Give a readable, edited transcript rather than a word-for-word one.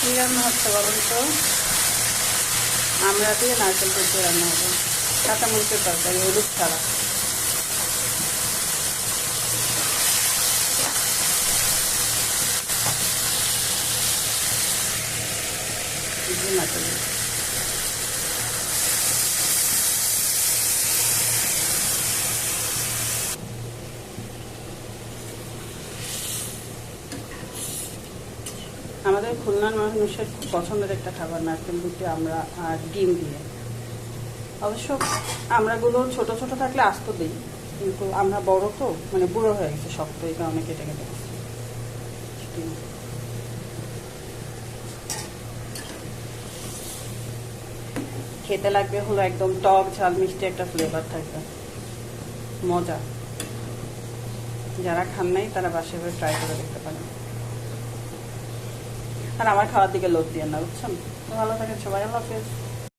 কি রান্না হচ্ছে বলুন তো? আমরা দিয়ে নারকেল কুচি রান্না হবে, কাঁচামরিচের তরকারি, হলুদ ছাড়া। নারকেল আমাদের খুলনার মানুষের খুব পছন্দের একটা খাবার নারকেল কুচি আমরা আর ডিম দিয়ে। অবশ্য আমরাগুলো ছোট ছোট থাকলে আস্ত দিই, কিন্তু আমরা বড় তো, মানে বুড়ো হয়ে গেছে শক্ত, এই কারণে কেটে কেটে খেতে লাগবে হলো একদম টক ঝাল মিষ্টি একটা ফ্লেভার থাকবে, মজা। যারা খান নাই তারা বাসায় ট্রাই করে দেখতে পারেন। আর আমার খাওয়ার দিকে লোভ দিয়ে না, বুঝছেন? ভালো থাকেন সবাই, আল্লাহ হাফেজ।